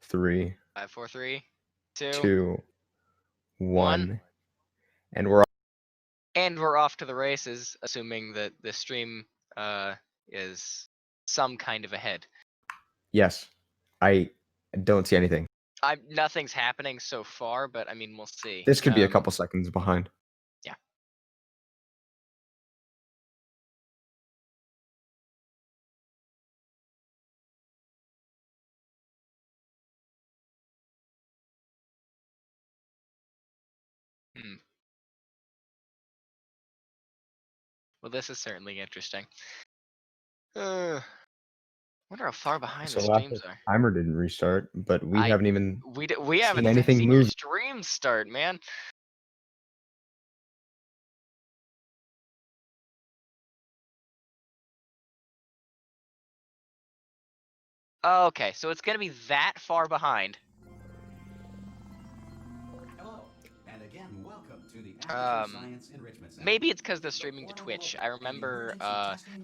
3, 5, 4, 3, 2, 2, 1. 1, and we're off to the races, assuming that the stream is some kind of ahead. Yes, I don't see anything. Nothing's happening so far, but I mean, we'll see. This could be a couple seconds behind. Yeah. Well, this is certainly interesting. Wonder how far behind the streams are. Timer didn't restart, but we haven't even we haven't anything seen move. your stream start, man. Okay, so it's gonna be that far behind. Hello, and again, welcome to the Science Enrichment Center. Maybe it's because they're streaming to Twitch. I remember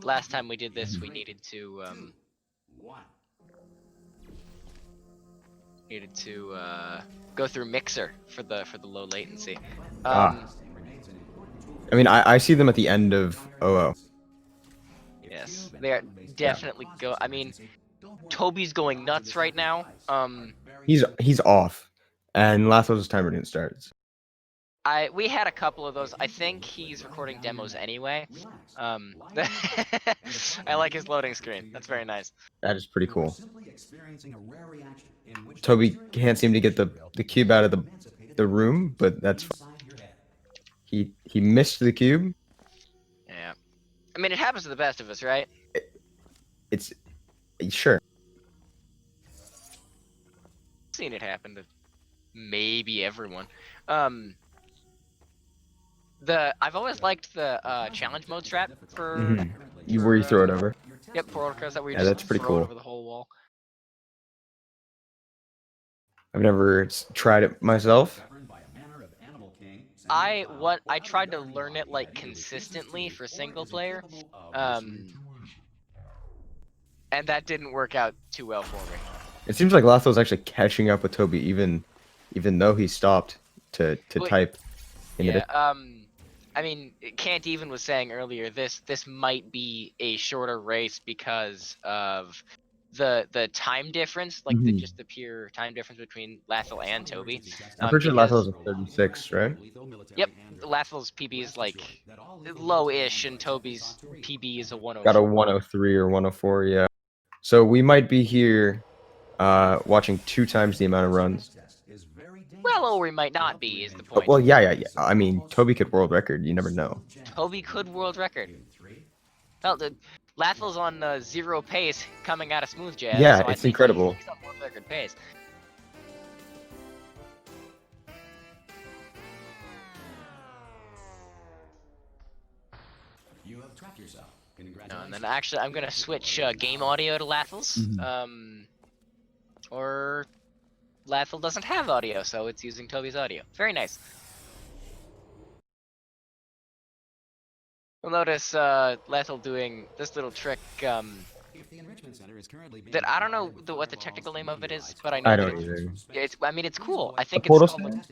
last time we did this, we needed to go through Mixer for the low latency. I mean, I see them at the end of OO. Yes, they are definitely go. I mean, Toby's going nuts right now. He's off, and Lathil's timer didn't start. We had a couple of those. I think he's recording demos anyway. I like his loading screen. That's very nice. That is pretty cool. Toby can't seem to get the cube out of the room, but that's fine. He missed the cube. Yeah. I mean, it happens to the best of us, right? It's sure. I've seen it happen to maybe everyone. I've always liked the challenge mode strat for where you throw it over. Yep, for autocross that we yeah, just that's pretty throw cool. it over the whole wall. I've never tried it myself. I tried to learn it like consistently for single player, and that didn't work out too well for me. It seems like Lathil's actually catching up with Toby, even though he stopped to type. I mean, Can't Even was saying earlier this might be a shorter race because of the time difference, like just the pure time difference between Lathil and Toby. I'm pretty sure Lathil's a 36, right? Yep, Lathil's PB is like low-ish, and Toby's PB is a 103. Got a 103 or 104, yeah. So we might be here watching 2 times the amount of runs. Well, or we might not be, is the point. Well, yeah. I mean, Toby could world record. You never know. Toby could world record. Well, Lathil's on 0 pace coming out of Smooth Jazz. Yeah, so it's incredible. He's on world record pace. You have trapped yourself. And then actually, I'm gonna switch game audio to Lathil's. Or Lathil doesn't have audio, so it's using Toby's audio. Very nice. You'll notice Lathil doing this little trick that I don't know what the technical name of it is, but I know don't either. I mean, it's cool. I think the portal stand?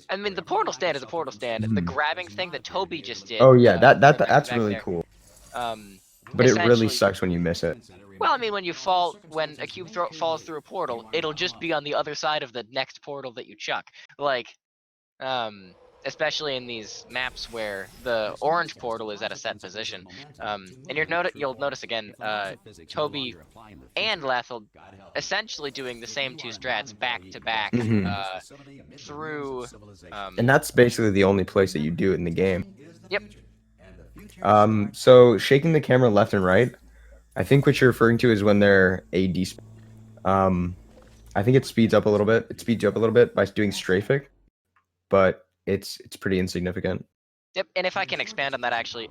I mean, the portal stand is a portal stand. The grabbing thing that Toby just did. Oh yeah, that's really cool. But it really sucks when you miss it. Well, I mean, when a cube falls through a portal, it'll just be on the other side of the next portal that you chuck. Like, especially in these maps where the orange portal is at a set position. And you'll notice again, Toby and Lathil essentially doing the same 2 strats back to back through. And that's basically the only place that you do it in the game. Yep. So shaking the camera left and right, I think what you're referring to is when they're AD. I think it speeds up a little bit. It speeds you up a little bit by doing strafing, but it's pretty insignificant. Yep, and if I can expand on that, actually,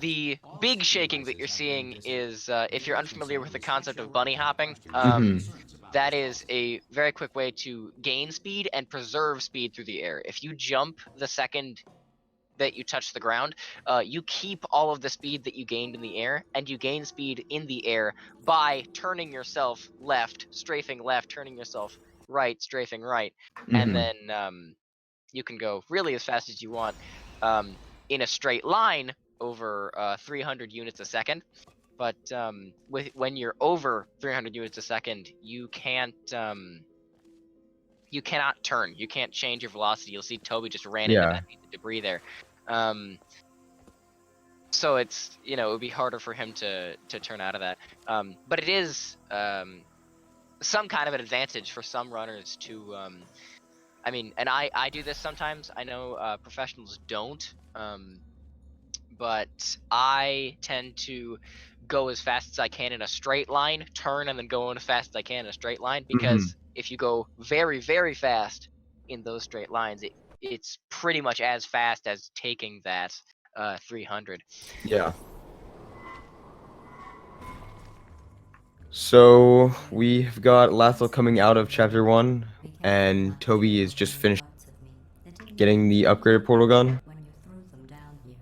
the big shaking that you're seeing is, if you're unfamiliar with the concept of bunny hopping, that is a very quick way to gain speed and preserve speed through the air. If you jump the second that you touch the ground, you keep all of the speed that you gained in the air, and you gain speed in the air by turning yourself left, strafing left, turning yourself right, strafing right, and Mhm. then you can go really as fast as you want in a straight line over 300 units a second. But when you're over 300 units a second, you cannot turn. You can't change your velocity. You'll see Toby just ran into Yeah. that piece of debris there. So it's, it would be harder for him to turn out of that. But it is some kind of an advantage for some runners to. I mean, and I do this sometimes. I know professionals don't. But I tend to go as fast as I can in a straight line, turn, and then go as fast as I can in a straight line. Because if you go very, very fast in those straight lines, it's pretty much as fast as taking that 300. Yeah. So we've got Lathil coming out of chapter 1, and Toby is just finished getting the upgraded portal gun. When you threw them down here.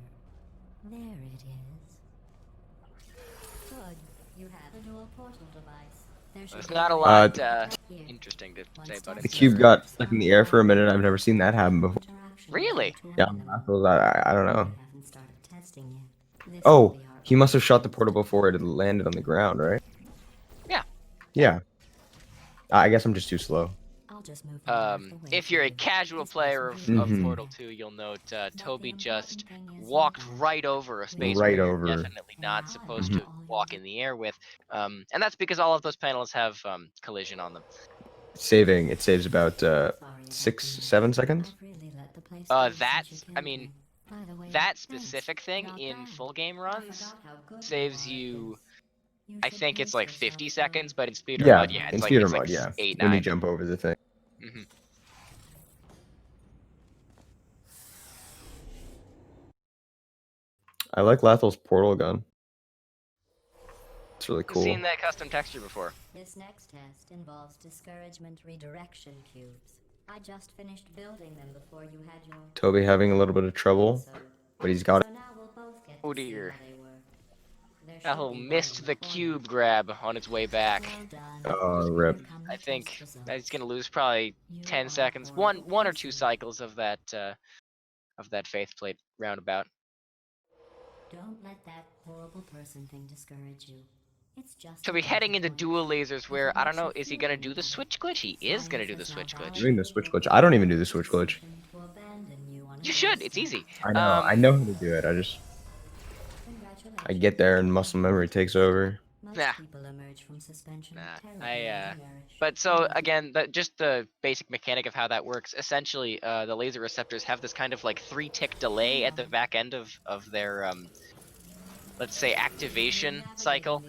There it is. Good. You have a dual portal device. There's not a lot here. interesting to say about The it. cube got stuck in the air for a minute. I've never seen that happen before. Really? Yeah, Lathil, I don't know. Haven't started testing yet. This Oh, will be our he must have shot the portal before it had landed on the ground, right? Yeah. Yeah. I guess I'm just too slow. I'll just move them out of the way If for you're a you. casual This player place of, will of be Mhm. Portal 2, you'll note Toby just walked right over a space Right where over. you're definitely not supposed Mhm. to walk in the air with. And that's because all of those panels have collision on them. It saves about 6-7 seconds. That specific thing in full game runs saves you, I think it's like 50 seconds, but in speedrun Yeah, mode, yeah, in it's speedrun like mode, yeah. 8, When you 9. jump over the thing. hmm I like Lathil's portal gun. It's really I've cool. seen that custom texture before. This next test involves discouragement redirection cubes. I just finished building them before you had your Toby having a little bit of trouble, but he's got it. So now we'll both get Oh to see dear. how they work. There should Lathil be one missed in the corner. cube grab on its way back. Well done. Oh, rip. Here come I the think test results. that he's gonna lose probably You 10 are seconds, a one horrible or two person. cycles of that faith plate roundabout. Don't let that horrible person thing discourage you. It's just So a we're heading data into point. dual lasers If where it I don't makes you know, is he feel gonna any do the better, switch glitch? He is gonna do the science has switch now glitch. Doing the switch glitch. I don't even do the switch glitch. decision to abandon you on a You should, it's doorstep. easy. I know. I know how to do it. I get there and muscle memory takes over. Most Nah. people emerge from suspension Nah, terribly I malnourished. but so again, just the basic mechanic of how that works. Essentially, the laser receptors have this kind of like 3-tick delay at the back end of their let's say activation cycle.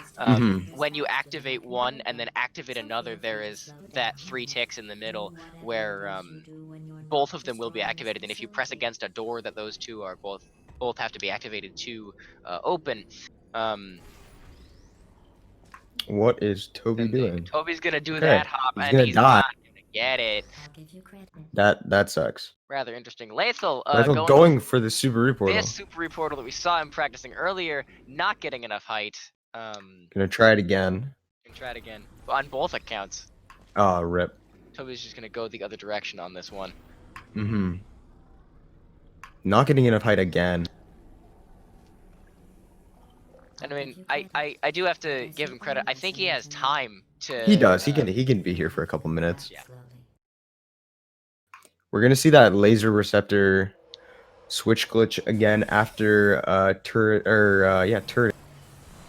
When you activate one and then activate another, there is that 3 ticks in the middle where both of them will be activated, and if you press against a door that those two are both have to be activated to open, What is Toby doing? Toby's gonna do Okay, that hop, he's and gonna he's die. not gonna get it. I'll give you credit. That sucks. Rather interesting. Lathil, Lathil going for the Super portal. this super portal that we saw him practicing earlier, not getting enough height. Gonna try it again. Can try it again on both accounts. Oh, rip. Toby's just gonna go the other direction on this one. Not getting enough height again. And I mean, I do have to give him credit. I think he has time to. He does. He can be here for a couple minutes. Yeah. We're gonna see that laser receptor switch glitch again after turret turret.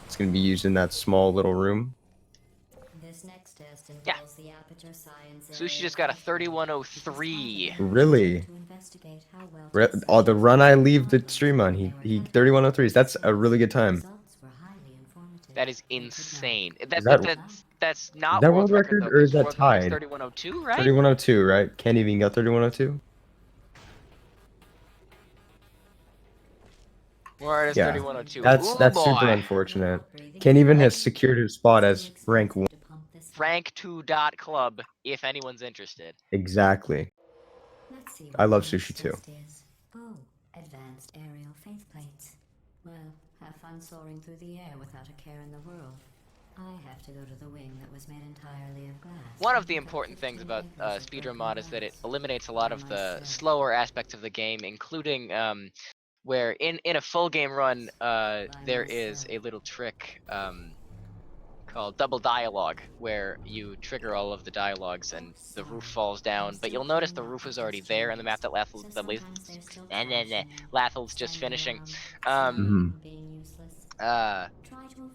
It's gonna be used in that small little room. This next test Yeah. involves the aperture science Sushi area just got a of 3103. Really? to investigate how well The run I leave the stream on, he 3103s. That's a really good time. results were highly informative. That is They could not. insane. That's not Is that world world record though, or is 'cause that world record's tied? 3102, right? 3102, right? Can't even got 3102. Or is Yeah. 3102? That's Ooh, super boy. unfortunate. Can't even has secured his spot as rank 1. Rank 2 dot club if anyone's interested. Exactly. Let's see I what love the next sushi too. test is. Oh, Advanced aerial faceplates. Well, have fun soaring through the air without a care in the world. I have to go to the wing that was made entirely of glass. One of the important things about Speedrun mod is that it eliminates a lot of the slower aspects of the game, including where in a full game run there is a little trick called double dialogue, where you trigger all of the dialogues and the roof falls down, but you'll notice the roof is already there in the map that Lathil's just finishing.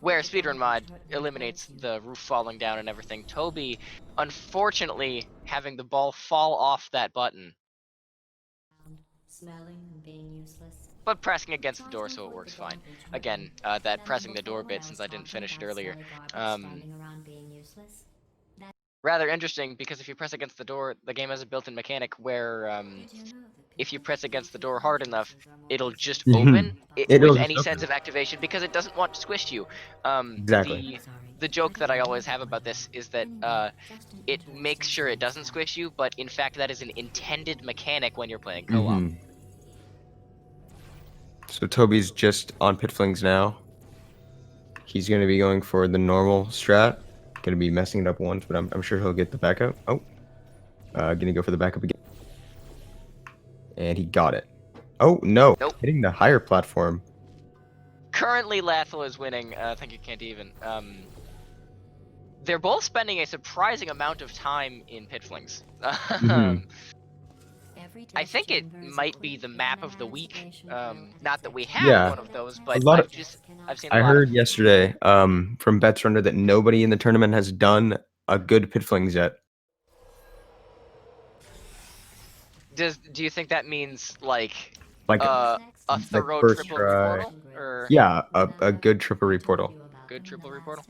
Where Speedrun mod eliminates the roof falling down and everything. Toby, unfortunately, having the ball fall off that button, Smelling and being useless. but pressing against the door so it works fine. Again, that pressing the door bit, since I didn't finish it earlier, rather interesting, because if you press against the door, the game has a built-in mechanic where if you press against the door hard enough, it'll just open It'll with just any open. sense of activation, because it doesn't want to squish you. Exactly. The joke that I always have about this is that it makes sure it doesn't squish you, but in fact that is an intended mechanic when you're playing co-op. So Toby's just on Pitflings now. He's going to be going for the normal strat. Going to be messing it up once, but I'm sure he'll get the backup. Oh. Going to go for the backup again. And he got it. Oh, no. Nope. Hitting the higher platform. Currently Lathil is winning. Thank you, Can't Even. They're both spending a surprising amount of time in Pitflings. I think it might be the map of the week. Not that we have one of those, but I've seen a I lot heard of... yesterday from Bets Runner that nobody in the tournament has done a good Pitflings yet. Do you think that means like Like a thorough first triple try. reportal? Or Yeah, a good triple reportal. good triple reportal?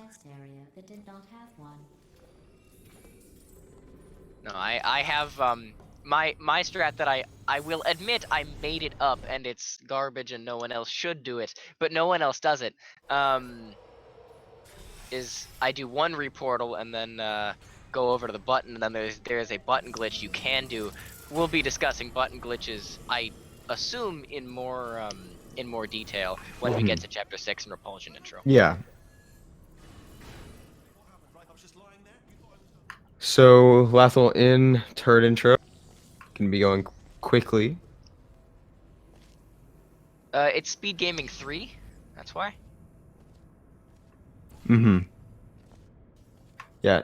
No, I have my strat that I will admit I made it up and it's garbage and no one else should do it, but no one else does it. Is I do one reportal and then go over to the button, and then there's a button glitch you can do. We'll be discussing button glitches, I assume, in more detail when we get to chapter 6 and Repulsion intro. Yeah. So Lathil in turret intro can be going quickly. It's SpeedGaming 3. That's why. Yeah.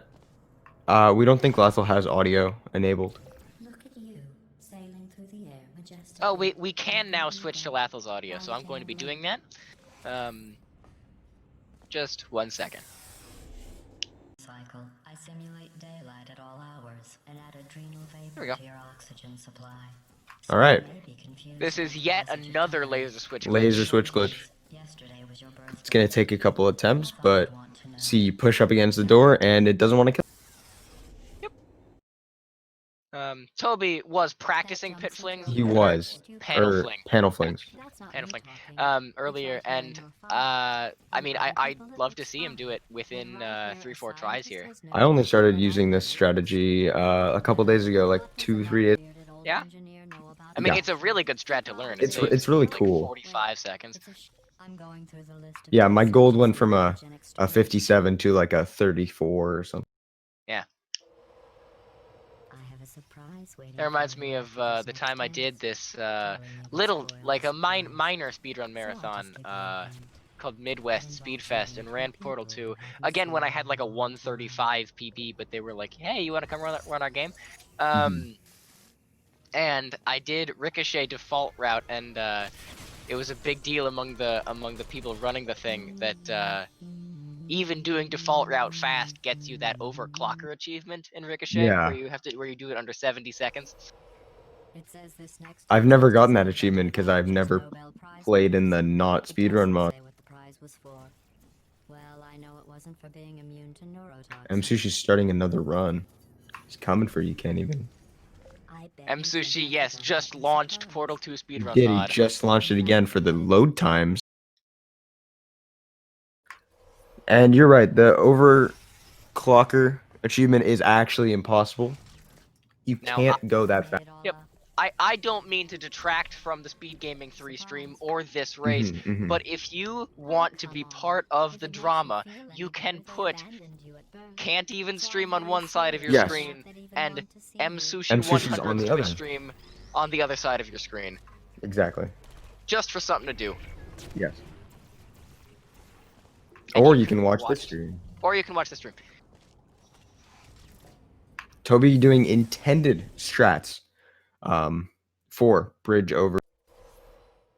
We don't think Lathil has audio enabled. Look at you, sailing through the air majestically. Oh, we can now switch to Lathil's audio, so I'm going to be doing that. Just 1 second. Cycle. I simulate daylight at all hours and add adrenal There we vapor go. to your oxygen supply. All right. This is yet another laser switch glitch. Laser switch glitch. Yesterday was your birthday. It's gonna take a couple attempts, but see you push up against the door and it doesn't want to kill. Toby was practicing pit flings. He was. Panel Or fling. panel flings. Panel fling. Earlier, and I mean, I'd love to see him do it within 3-4 tries here. I only started using this strategy a couple days ago, like 2-3 days. Yeah. I mean, Yeah. it's a really good strat to learn. It's saves, really like, cool. 45 seconds. Yeah, my gold went from a 57 to like a 34 or something. Yeah. That That reminds me of the time I did this little, like a minor speedrun marathon called Midwest Speedfest, and ran Portal 2. Again, when I had like a 135 PB, but they were like, hey, you want to come run our game? And I did Ricochet default route, and it was a big deal among the people running the thing that even doing default route fast gets you that overclocker achievement in Ricochet, Yeah. where you do it under 70 seconds. I've never gotten that achievement because I've never played in the not speedrun mode. M Sushi's starting another run. He's coming for you, can't even. M Sushi, yes, just launched Portal 2 He speedrun did, he mod. just launched it again for the load times. And you're right, the overclocker achievement is actually impossible. You Now, can't go that fast. Yep. I don't mean to detract from the Speed Gaming 3 stream or this race, but if you want to be part of the drama, you can put Can't Even stream on one side of your Yes. screen and M Sushi M Sushi's 100 on the Twitch other. stream on the other side of your screen, Exactly. just for something to do. Yes. And Or you can watch watch this it. stream. Or you can watch the stream. Toby doing intended strats for bridge over.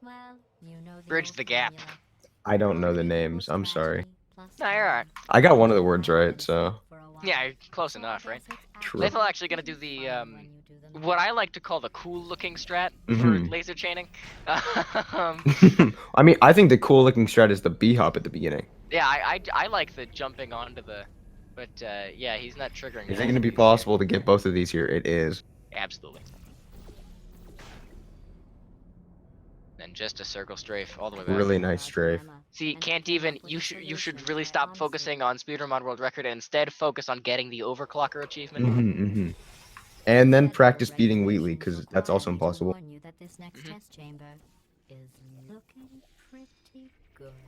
Well, you know the Bridge old the gap. formula. I don't know the names. I'm sorry. No, you're alright. I got one of the words right, so. Yeah, close enough, right? True. Lathil actually gonna do the what I like to call the cool looking strat for Mhm. laser chaining. I mean, I think the cool looking strat is the B hop at the beginning. Yeah, I like the jumping onto the, but yeah, he's not triggering. Is it going to be possible to get both of these here? It is. Absolutely. And just a circle strafe all the way back. Really nice strafe. See, Can't Even. You should really stop focusing on Speedrun Mod World Record and instead focus on getting the Overclocker achievement. Mm-hmm. And then practice beating Wheatley, because that's also impossible.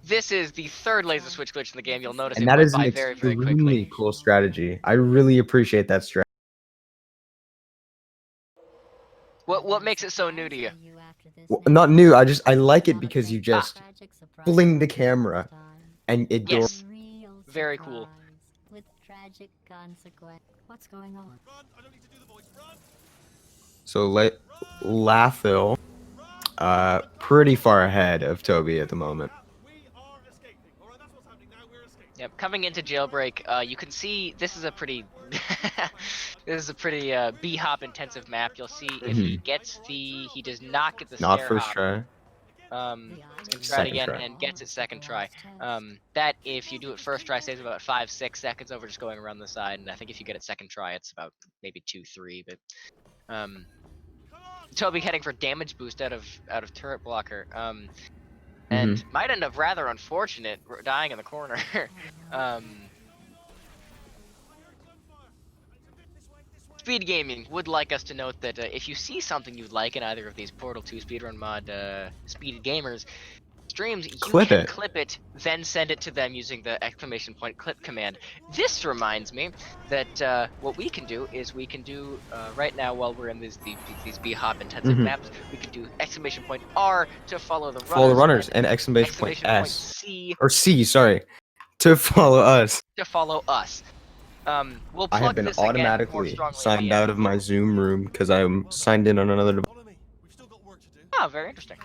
This is the third laser switch glitch in the game. You'll notice And it that went is an by very, very quickly. extremely cool strategy. I really appreciate that strategy. What makes it so new to you? Well, not new, I like it because you just fling the camera and it goes. Yes. Very cool. With tragic consequence. What's going on? So Lathil, pretty far ahead of Toby at the moment. Yep, coming into Jailbreak, you can see this is a pretty B-hop intensive map. You'll see if he gets he does not get the Not stair first hop. try. He's gonna try it Second again try. and gets it second try. That if you do it first try saves about 5-6 seconds over just going around the side, and I think if you get it second try it's about maybe 2-3. But Toby heading for damage boost out of turret blocker. And might end up rather unfortunate, dying in the corner. Speed Gaming would like us to note that if you see something you'd like in either of these Portal 2 Speedrun Mod Speed Gamers streams, you can clip it, then send it to them using the exclamation point clip command. This reminds me that what we can do is we can do right now while we're in these B-hop intensive maps, we can do exclamation point R to follow the runners. Follow the runners and exclamation point S. C. Or C, sorry. To follow us. To follow us. We'll plug I have been this again more automatically strongly signed out of my Zoom room because I'm signed in on another device. Oh, very interesting.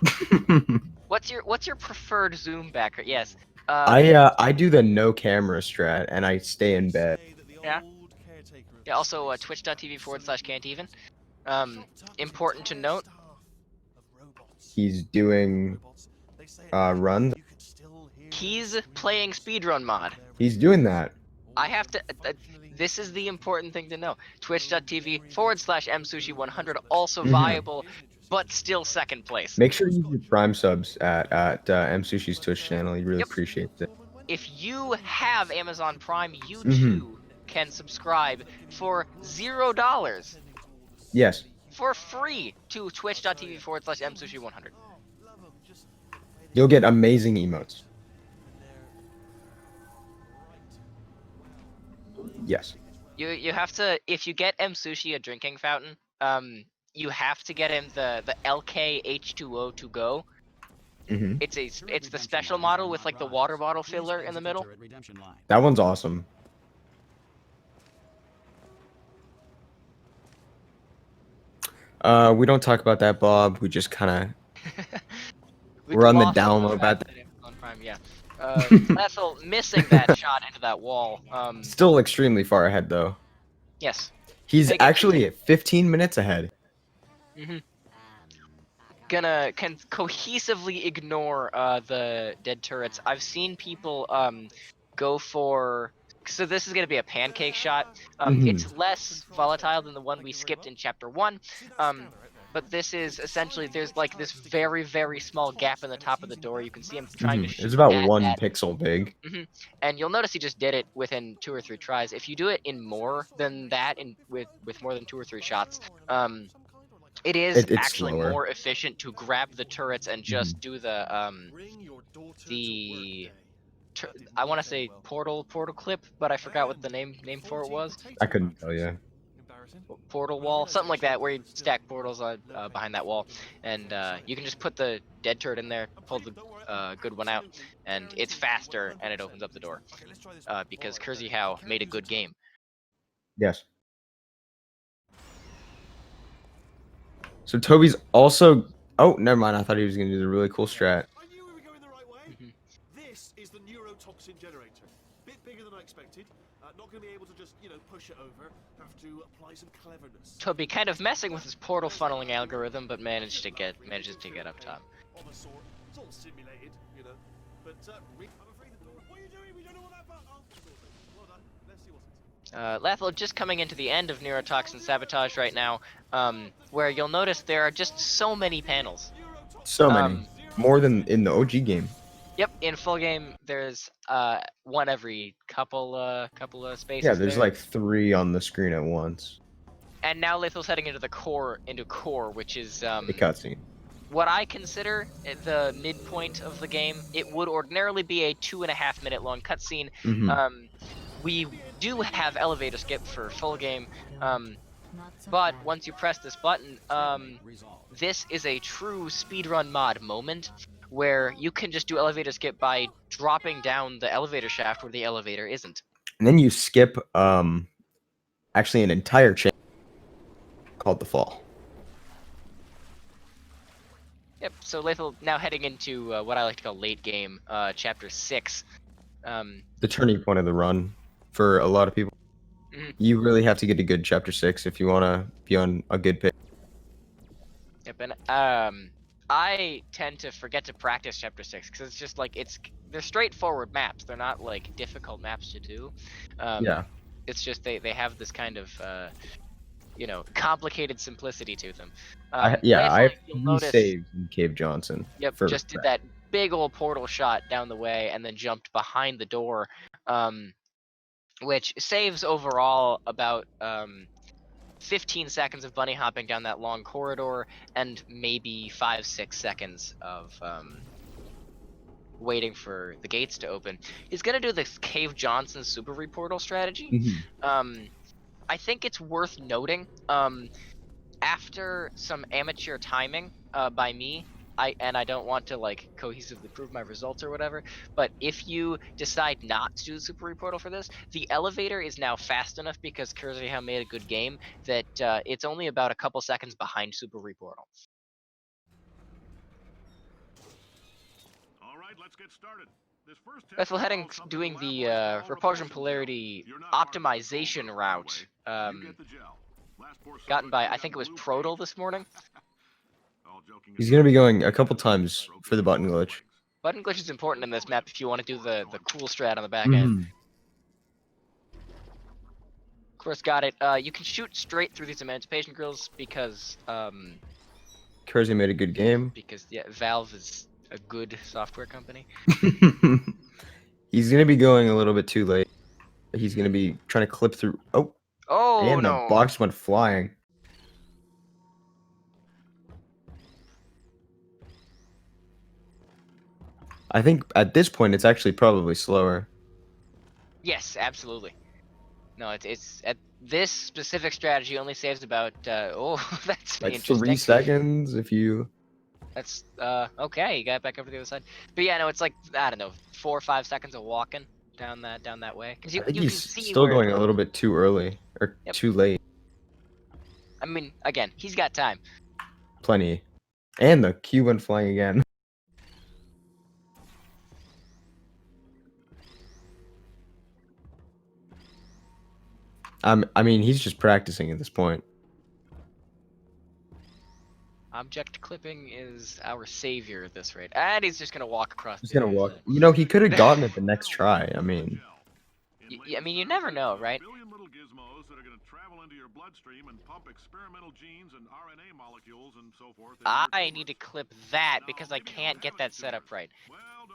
What's your preferred Zoom background? Yes. I do the no camera strat and I stay in bed. Yeah. Yeah. Also, twitch.tv/can't even. Important to note. He's doing runs. He's playing Speedrun Mod. He's doing that. I have to. This is the important thing to know. Twitch.tv/msushi100 also viable, but still second place. Make sure you do Prime subs at MSushi's Twitch channel. He really appreciates it. If you have Amazon Prime, you too can subscribe for $0. Yes. For free to twitch.tv/msushi100. You'll get amazing emotes. Yes. You have to, if you get M Sushi a drinking fountain, you have to get him the LK H2O to go. It's the special model with like the water bottle filler in the middle. That one's awesome. We don't talk about that, Bob. We just kind of we're on the down low about that. Yeah. Lathil missing that shot into that wall. Still extremely far ahead though. Yes. He's actually 15 minutes ahead. Can cohesively ignore the dead turrets. I've seen people go for. So this is going to be a pancake shot. It's less volatile than the one we skipped in chapter 1. But this is essentially, there's like this very, very small gap in the top of the door. You can see him trying to shoot. It's about 1 pixel big. And you'll notice he just did it within 2 or 3 tries. If you do it in more than that, with more than 2 or 3 shots, It is It's actually slower. more efficient to grab the turrets and just do the I want to say portal clip, but I forgot what the name for it was. I couldn't tell you. Portal wall, something like that, where you stack portals on behind that wall, and you can just put the dead turret in there, pull the good one out, and it's faster and it opens up the door. Because Kersey Howe made a good game. Yes. So Toby's also. Oh, never mind. I thought he was gonna do the really cool strat. I knew we were going the right way. This is the neurotoxin generator. Bit bigger than I expected. Not going to be able to just, push it over. Have to apply some cleverness. Toby kind of messing with his portal funneling algorithm, but manages to get up top. Of a sort. It's all simulated, But I'm afraid the door. What are you doing? We don't know what that button. Oh, well done. Let's see what's inside. Lathil just coming into the end of Neurotoxin Sabotage right now, where you'll notice there are just so many panels. So many. More than in the OG game. Yep, in full game there's one every couple of spaces. Yeah, there's there. like 3 on the screen at once. And now Lathil's heading into the core, which is The cutscene. what I consider the midpoint of the game. It would ordinarily be a 2.5 minute long cutscene. We do have elevator skip for full game, but once you press this button, this is a true speedrun mod moment where you can just do elevator skip by dropping down the elevator shaft where the elevator isn't. And then you skip actually an entire chain called the fall. Yep, so Lathil now heading into what I like to call late game, chapter 6. The turning point of the run for a lot of people. You really have to get a good chapter 6 if you want to be on a good pace. Yep, and I tend to forget to practice chapter 6 because it's just like they're straightforward maps. They're not like difficult maps to do. Yeah. It's just they have this kind of complicated simplicity to them. I you'll notice, saved in Cave Johnson. Yep, just did that big old portal shot down the way and then jumped behind the door, which saves overall about 15 seconds of bunny hopping down that long corridor and maybe 5-6 seconds of waiting for the gates to open. He's gonna do this Cave Johnson super reportal strategy. I think it's worth noting, after some amateur timing by me, I don't want to like cohesively prove my results or whatever, but if you decide not to do the super reportal for this, the elevator is now fast enough because Kersey Howe made a good game that it's only about a couple seconds behind super reportal. All right, let's get started. Lathil heading doing the repulsion polarity optimization route, gotten by I think it was Protal this morning. He's gonna be going a couple times for the button glitch. Button glitch is important in this map if you want to do the cool strat on the back end. Of course, got it. You can shoot straight through these emancipation grills because Kersey made a good game. Because Valve is a good software company. He's gonna be going a little bit too late. He's gonna be trying to clip through. Oh, and no! The box went flying. I think at this point it's actually probably slower. Yes, absolutely. No, it's at this specific strategy only saves about that's Like interesting. 3 seconds if you. That's okay. You got back over to the other side. But yeah, no, it's like I don't know, 4 or 5 seconds of walking down that way. Because I think you he's can see still going a little bit too early or too late. I mean, again, he's got time. Plenty. And the cue went flying again. I mean, he's just practicing at this point. Object clipping is our savior at this rate. And he's just gonna walk across. He's gonna walk. You know, he could have gotten it the next try. I mean. I mean, you never know, right? Little gizmos that are going to travel into your bloodstream and pump experimental genes and RNA molecules and so forth. I need to clip that because I can't get that set up right.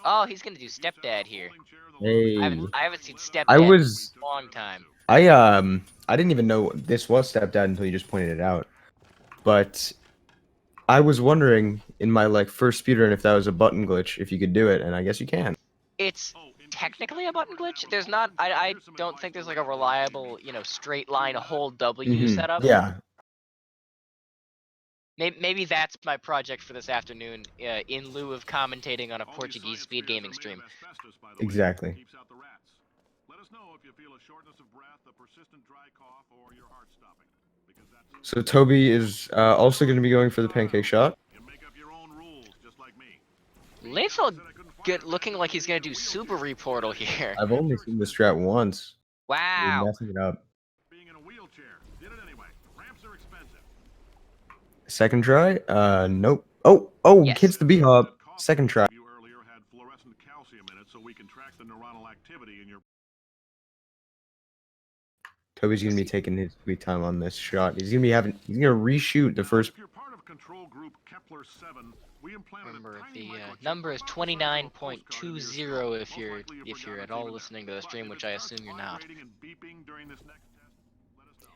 Oh, he's gonna do stepdad here. Hey. I haven't seen stepdad in a long time. I didn't even know this was stepdad until you just pointed it out. But I was wondering in my like first speedrun if that was a button glitch, if you could do it, and I guess you can. It's technically a button glitch. There's not. I don't think there's like a reliable, straight line hold W setup. Yeah. Maybe that's my project for this afternoon, in lieu of commentating on a Portuguese speed gaming stream. Exactly. Keeps out the rats. Let us know if you feel a shortness of breath, a persistent dry cough, or your heart stopping. Because that's So Toby is also going to be going for the pancake shot. you make up your own rules, just like me. Lathil looking like he's gonna do super reportal here. I've only seen this strat once. You're Wow. messing it up. Being in a wheelchair, did it anyway. Ramps are expensive. Second try? Nope. Oh, Yes. hits the B hop. Second try. You earlier had fluorescent calcium in it, so we can track the neuronal activity in your. Toby's gonna be taking his sweet time on this shot. He's gonna reshoot the first. If you're part of control group Kepler 7, we implanted Remember, a tiny the microchip number is about the size of a postcard in your 29.20 scalp. if Most you're likely your if you're at pajamas all even listening to the then. stream, But which if I it assume you're starts not. vibrating and beeping during this next test, let us know.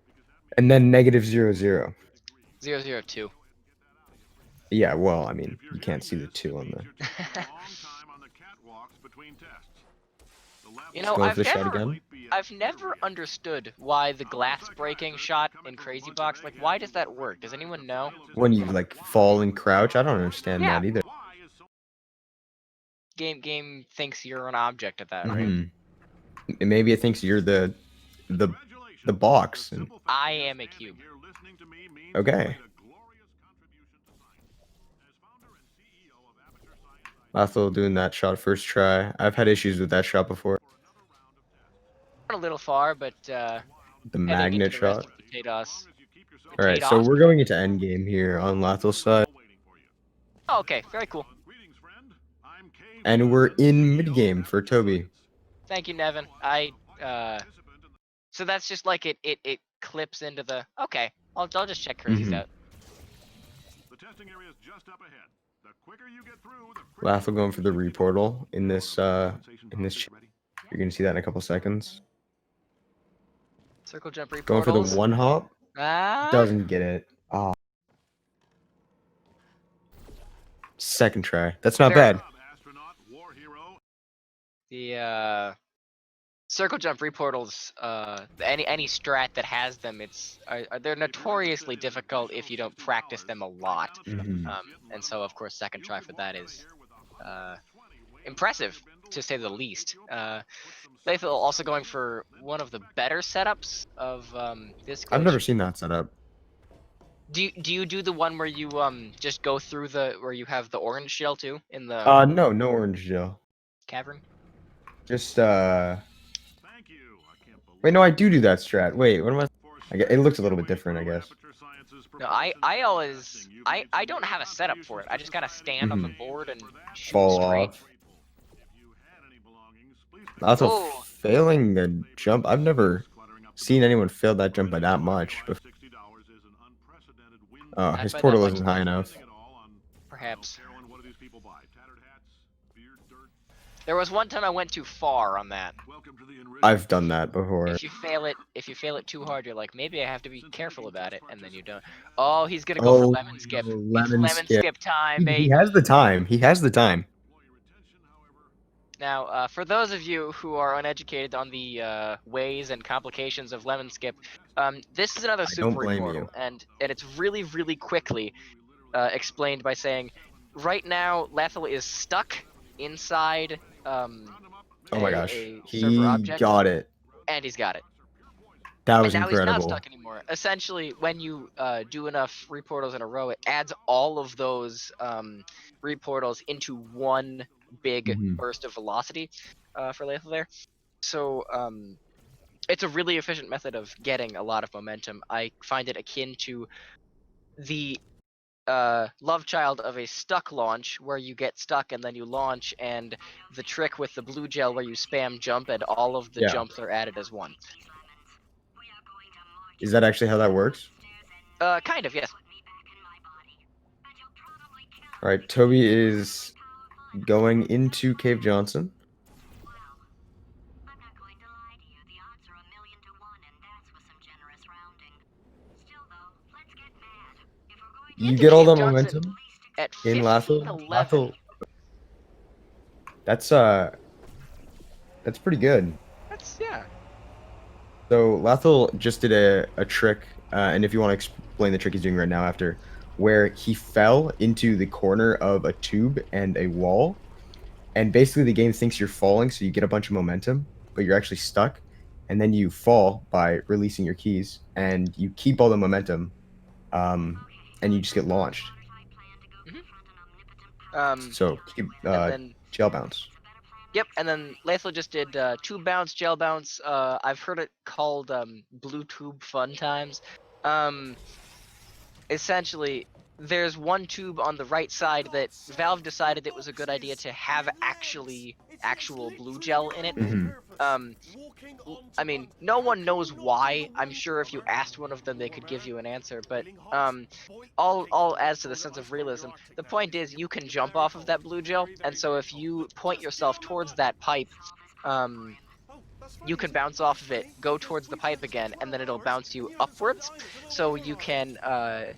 Because that means And then -0, 0. 002. Yeah, well, I mean, if you're you can't see hearing the this, 2 it on means the. you're taking a long time on the catwalks between tests. The lab You will know, Going I've for the shot never, again. I've never understood why the glass breaking shot in Crazy Box, like, why does that work? Does anyone know? When you like fall and crouch, I don't understand Yeah. that either. Why is so Game thinks you're an object at that, right? Mhm. Maybe it thinks you're the Congratulations. box. The And, simple fact I you're am a standing cube. here listening to me means Okay. you made a glorious contribution to science. As founder and CEO of Amateur Science, Lathil doing that shot first try. I've had issues with that shot before. for another round of tests. A little far, but The heading into magnet the rest shot. of potatoes. All right, so Potatoes? we're going into endgame here on Lathil's side, Oh, okay, very cool. Greetings, friend. I'm Cave and we're Johnson, in CEO of mid-game for Amateur Toby. Science. Thank you, Nevin. So that's just like it clips into the. Okay, I'll just check Crazy's Mhm. out. The testing area is just up ahead. The quicker you get through, the quicker Lathil going for the reportal in this You're gonna see that in a couple seconds. Circle jump reportals. Going for the one hop. Ah. Doesn't get it. Ah. Second try. That's not Very- bad. Astronaut, war hero. The circle jump reportals. Any strat that has them, they're notoriously difficult if you don't practice them a lot. Mhm. And so of course second try for that is impressive to say the least. Lathil also going for one of the better setups of this glitch. I've never seen that setup. Do you do the one where you just go through where you have the orange shell too in the No orange gel. cavern? Just Thank you. I can't believe Wait, no, I do that strat. Wait, what am I? It looks a little bit different, I guess. No, I always I don't have a setup for it. I just gotta stand on the board and shoot Fall straight. off. Also, Oh. failing a jump. I've never seen anyone fail that jump by that much. Not His by that portal much. isn't high enough. Perhaps. What do these people buy? Tattered hats, beard, dirt. There was one time I went too far on that. Welcome to the enrichment. I've done that before. If you fail it too hard, you're like, maybe I have to be careful about it, and then you don't. Oh, he's gonna go for lemon skip. no, It's lemon skip time, He baby. has the time. He has the time. Now, for those of you who are uneducated on the ways and complications of lemon skip, this is another I super don't blame reportal, you. and it's really, really quickly explained by saying, right now Lathil is stuck inside Oh my gosh. a He server object, got it. and he's got it. That was And now he's not incredible. stuck anymore. Essentially, when you do enough reportals in a row, it adds all of those reportals into one big Mhm. burst of velocity for Lathil there. So it's a really efficient method of getting a lot of momentum. I find it akin to the love child of a stuck launch, where you get stuck and then you launch, and the trick with the blue gel where you spam jump and all of the Yeah. jumps are added as one. Is that actually how that works? Kind of, yes. All right, Toby is going into Cave Johnson. I'm not going to lie to you. The odds are 1,000,000 to 1, and that's with some generous rounding. Still, though, let's get mad. If You get all the Johnson momentum at in 15-11. Lathil. Lathil. That's pretty good. That's yeah. So Lathil just did a trick, and if you want to explain the trick he's doing right now after, where he fell into the corner of a tube and a wall, and basically the game thinks you're falling, so you get a bunch of momentum, but you're actually stuck, and then you fall by releasing your keys, and you keep all the momentum, and you just get launched. So keep And then gel bounce. Yep, and then Lathil just did 2 bounce, gel bounce. I've heard it called blue tube fun times. Essentially, there's one tube on the right side that Valve decided it was a good idea to have actual blue gel in it. I mean, no one knows why. I'm sure if you asked one of them, they could give you an answer. But all adds to the sense of realism. The point is, you can jump off of that blue gel, and so if you point yourself towards that pipe, you can bounce off of it, go towards the pipe again, and then it'll bounce you upwards. So you can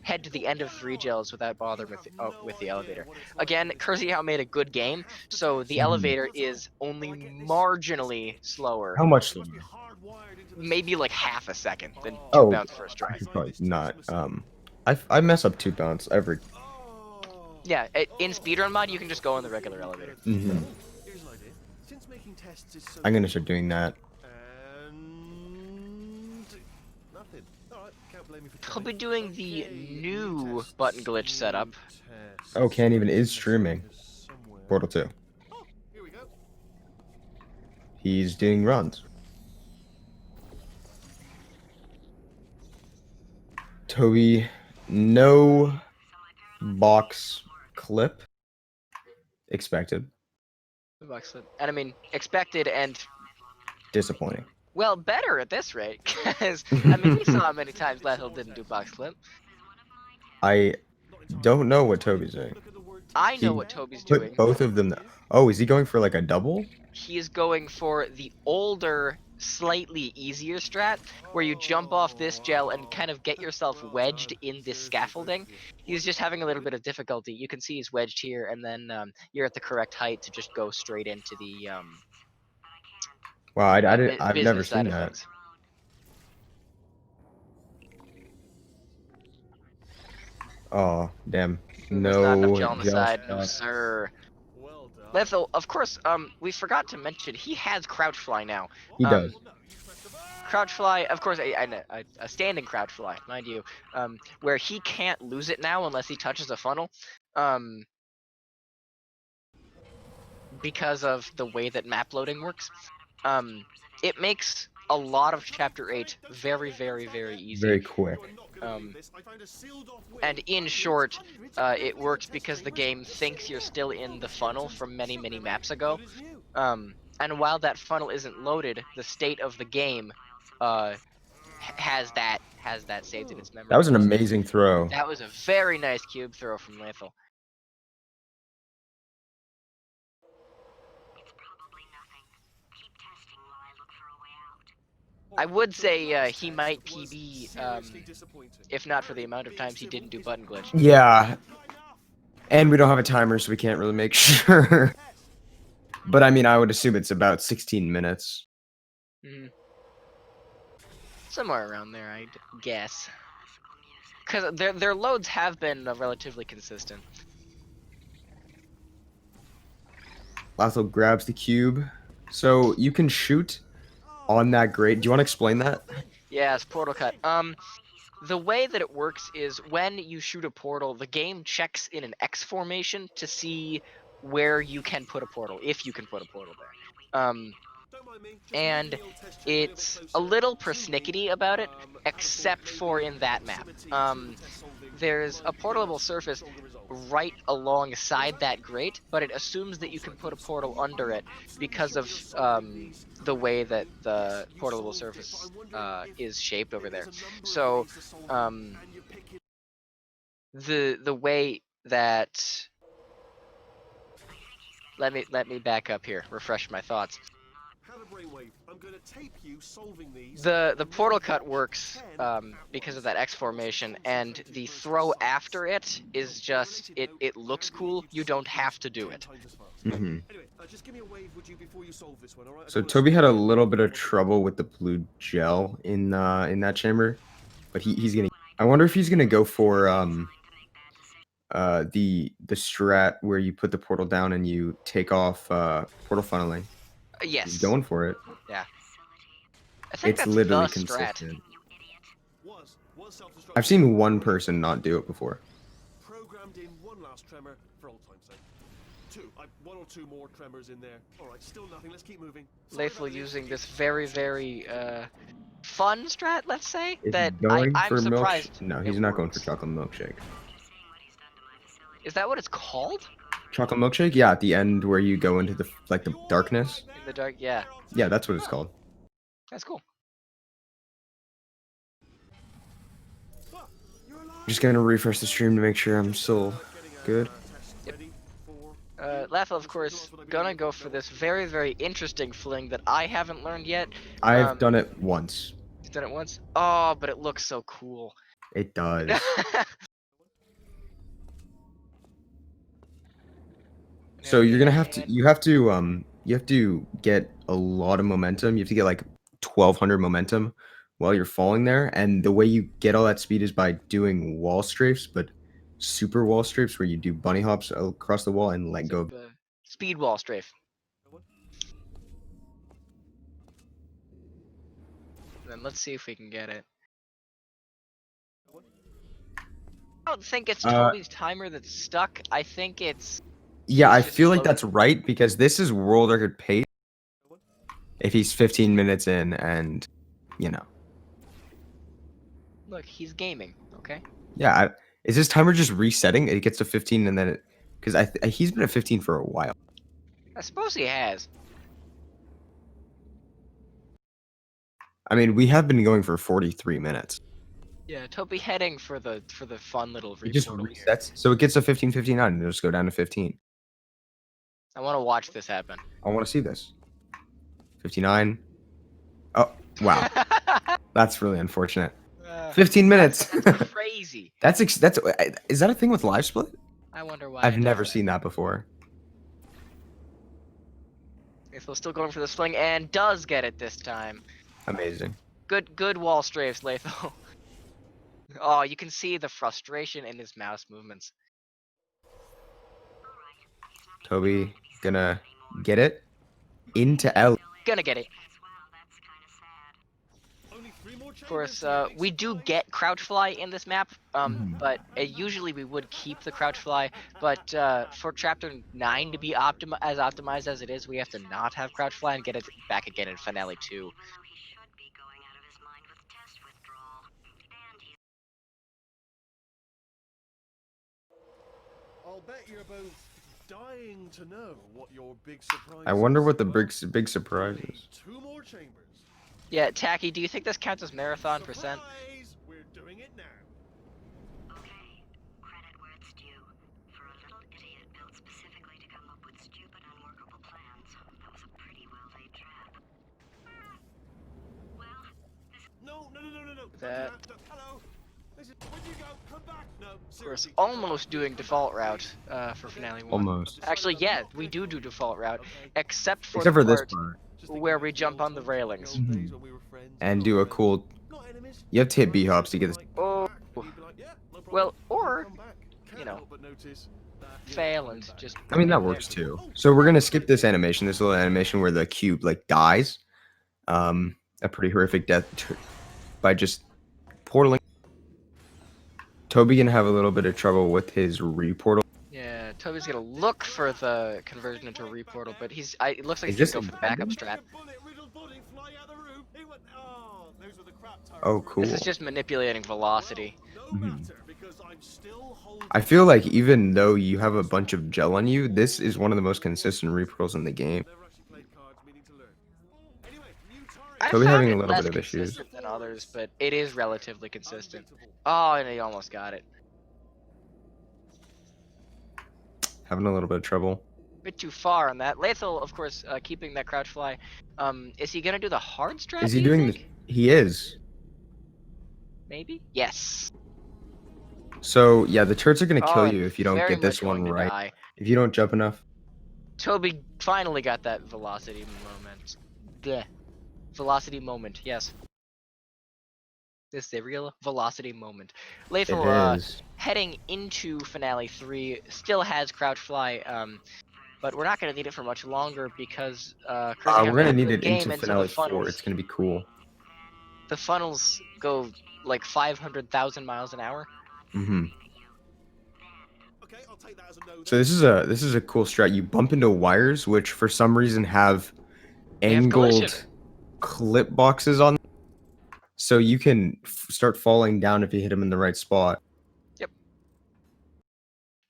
head to the end of 3 gels without bothering with the elevator. Again, Kurziao made a good game, so the elevator is only marginally slower. How much slower? Maybe like half a second than 2 Oh, bounce first try. probably not. I mess up 2 bounce every. Yeah, in speedrun mod, you can just go in the regular elevator. Here's an idea. Since making tests is so I'm gonna start doing that. and nothing. Alright, can't blame me for He'll trying. be doing the new button glitch setup. Oh, Can't Even is streaming Portal 2. Oh, here we go. He's doing runs. Toby, no box clip expected. Excellent. And I mean, expected and, Disappointing. well, better at this rate, because, I mean, we saw how many times Lathil didn't do box clip. I don't know what Toby's doing. I know He what Toby's Put doing. both of them. Oh, is he going for like a double? He is going for the older, slightly easier strat, where you jump off this gel and kind of get yourself wedged in this scaffolding. He's just having a little bit of difficulty. You can see he's wedged here, and then you're at the correct height to just go straight into the Wow, I've never business side seen of that. things. Oh, damn. There's not enough No gel on the gel side, no shot. sir. Well done. Lathil, of course, we forgot to mention he has crouch fly now. He does. Crouch fly, of course, a standing crouch fly, mind you, where he can't lose it now unless he touches a funnel, because of the way that map loading works. It makes a lot of Chapter 8 very, very, very easy. Very quick. And in short, it works because the game thinks you're still in the funnel from many, many maps ago. And while that funnel isn't loaded, the state of the game has that saved in its memory. That was an amazing throw. That was a very nice cube throw from Lathil. I would say he might PB if not for the amount of times he didn't do button glitch. Yeah. And we don't have a timer, so we can't really make sure. But I mean, I would assume it's about 16 minutes. Somewhere around there, I'd guess. Because their loads have been relatively consistent. Lathil grabs the cube. So you can shoot on that grate. Do you want to explain that? Yeah, it's portal cut. The way that it works is when you shoot a portal, the game checks in an X formation to see where you can put a portal, if you can put a portal there. And it's a little persnickety about it, except for in that map. There's a portable surface right alongside that grate, but it assumes that you can put a portal under it because of the way that the portable surface is shaped over there. So the way that let me back up here, refresh my thoughts. Had a brainwave. I'm going to tape you solving these. The portal cut works because of that X formation, and the throw after it is just it looks cool. You don't have to do it. Hmm. Anyway, just give me a wave, would you, before you solve this one, all right? So Toby had a little bit of trouble with the blue gel in that chamber, but he's gonna. I wonder if he's gonna go for the strat where you put the portal down and you take off portal funneling. He's Yes. going for it. Yeah. I think It's that's literally the strat. consistent. Was self-destruct. I've seen one person not do it before. Programmed in one last tremor for old time's sake. One or two more tremors in there. All right, still nothing. Let's keep moving. Sorry about Lathil this. using this very fun strat, let's say, Is that he going I'm for surprised. No, it he's not going works. for chocolate milkshake. Is that what it's called? Chocolate milkshake? Yeah, at the end where you go into the darkness. In the dark, yeah. Yeah, that's what it's called. That's cool. I'm just gonna refresh the stream to make sure I'm still good. Lathil, of course, gonna go for this very interesting fling that I haven't learned yet. I've done it once. You've done it once? Oh, but it looks so cool. It does. So you're gonna have to you have to get a lot of momentum. You have to get like 1200 momentum while you're falling there, and the way you get all that speed is by doing wall strafes, but super wall strafes where you do bunny hops across the wall and let go. The speed wall strafe. Then let's see if we can get it. I don't think it's Toby's timer that's stuck. I think it's... Yeah, I It's just feel like slow. that's right because this is world record pace. If he's 15 minutes in, and you know, Look, he's gaming, okay? yeah, is his timer just resetting? It gets to 15 and then it, because he's been at 15 for a while. I suppose he has. I mean, we have been going for 43 minutes. Yeah, Toby heading for the fun little It just reportal here. resets, so it gets to 15:59 and it'll just go down to 15. I want to watch this happen. I want to see this. 59. Oh, wow, that's really unfortunate. 15 minutes. That's crazy. That's is that a thing with live split? I wonder why. I've it does never that. seen that before. Lathil still going for the sling and does get it this time. Amazing. Good wall strafes, Lathil. Oh, you can see the frustration in his mouse movements. Toby gonna get it into L. Gonna get it. Only 3 more Of course, chambers, we do get crouch fly in this map, Mhm. but usually we would keep the crouch fly. But for chapter 9 to be optimized as it is, we have to not have crouch fly and get it back again in finale 2. I'll bet you're both dying to know what your big surprise I wonder is. what the Well, big surprise only is. 2 more chambers. Yeah, Tacky, do you think this counts as marathon percent? Surprise! We're doing it now. Okay, credit where it's due. For a little idiot built specifically to come up with stupid, unworkable plans, that was a pretty well-laid trap. Well, No. That- Hello. Listen, when you go, come back. No, Of course, seriously. almost doing default route for finale 1. Almost. Actually, yeah, we do default route, except for Except the for this part part. Just think where about we the jump old on the times, railings. the old days when we were friends, And not do a friends, cool. not enemies. You have to hit B hops to get this. Oh, You'd be like, "Yeah, no problem. well, or, Come back." Can't you know, help but notice that you're fail coming and back. just... I mean, that works too. So we're gonna skip this animation, this little animation where the cube like dies. A pretty horrific death by just portaling. Toby gonna have a little bit of trouble with his reportal. Yeah, Toby's gonna look for the conversion into a reportal, but it looks like Is he's this gonna go for the backup intended? strat. Bullet, riddle, bullet, fly out the room. He went, oh, those were the crap tires. Oh, cool. This is just manipulating velocity. No Mhm. matter, because I'm still holding. I feel like even though you have a bunch of gel on you, this is one of the most consistent reportals in the game. Never actually played cards, meaning to learn. Anyway, new target. I Toby found having a it little less bit of issues. consistent than others, but it is relatively consistent. Unbeatable. Oh, and he almost got it. Having a little bit of trouble. bit too far on that. Lathil, of course, keeping that crouch fly. Is he gonna do the hard strat? Is he do you doing think? He is. Maybe. Yes. So yeah, the turrets are gonna Oh, kill and you if you don't very get this much one going to right. die. If you don't jump enough. Toby finally got that velocity moment. Bleh. Velocity moment. Yes. This is a real velocity moment. It Lathil, is. heading into Finale 3, still has Crouch Fly, but we're not going to need it for much longer because cruising We're after gonna the need it game into until finale the 4. funnels. It's gonna be cool. The funnels go like 500,000 miles an hour. Mm-hmm. Okay, I'll take that as a no. So this is a cool strat. You bump into wires, which for some reason have They have collision. angled clip boxes on them. So you can start falling down if you hit them in the right spot.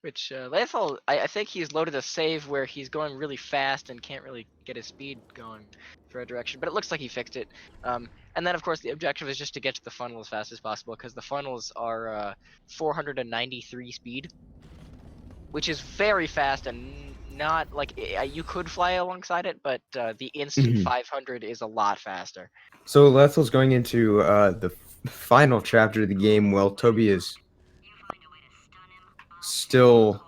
Which Lathil, I think he's loaded a save where he's going really fast and can't really get his speed going for a direction, but it looks like he fixed it. And then of course the objective is just to get to the funnel as fast as possible because the funnels are 493 speed, which is very fast and not like you could fly alongside it, but the instant 500 is a lot faster. So Lathil's going into the final chapter of the game while Toby is still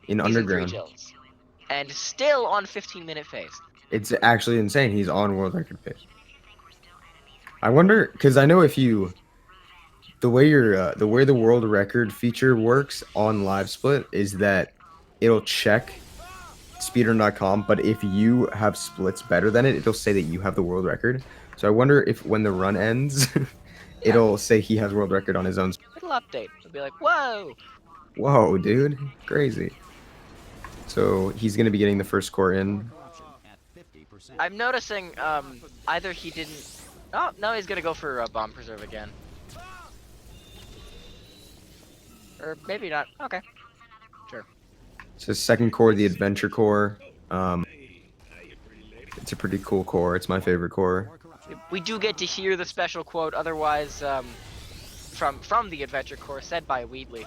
in He's in 3 underground. kills and still on 15-minute phase. It's actually insane. He's on world record pace. I wonder, because I know if you, the way the world record feature works on Live Split is that it'll check speedrun.com, but if you have splits better than it, it'll say that you have the world record. So I wonder if when the run ends, it'll say he has world record on his own. It'll update. It'll be like, whoa. Whoa, dude, crazy. So he's gonna be getting the first core in. I'm noticing either he didn't. Oh no, he's gonna go for bomb preserve again. Or maybe not. Okay. Sure. It's his second core, the adventure core. It's a pretty cool core. It's my favorite core. We do get to hear the special quote, otherwise from the adventure core said by Wheatley,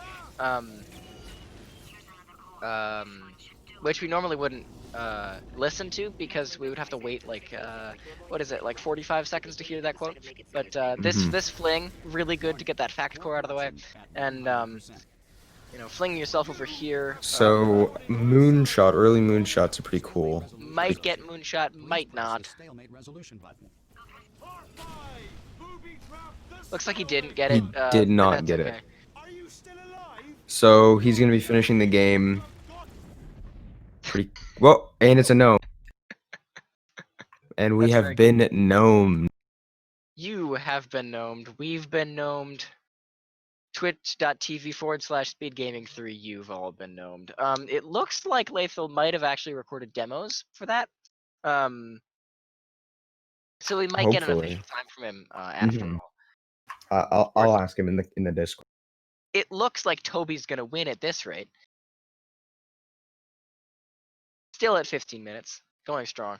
which we normally wouldn't listen to because we would have to wait like what is it, like 45 seconds to hear that quote. But this fling really good to get that fact core out of the way, and you know, flinging yourself over here. So moonshot, early moonshots are pretty cool. Might get moonshot, might not. Looks like he didn't get it. He did not that's get okay. it. So he's gonna be finishing the game. Pretty well, and it's a no. And we That's have been gnomed. You have been gnomed. We've been gnomed. Twitch.tv/SpeedGaming3. You've all been gnomed. It looks like Lathil might have actually recorded demos for that. So we might get an Hopefully. official time from him after all. I'll ask him in the Discord. It looks like Toby's gonna win at this rate. Still at 15 minutes, going strong.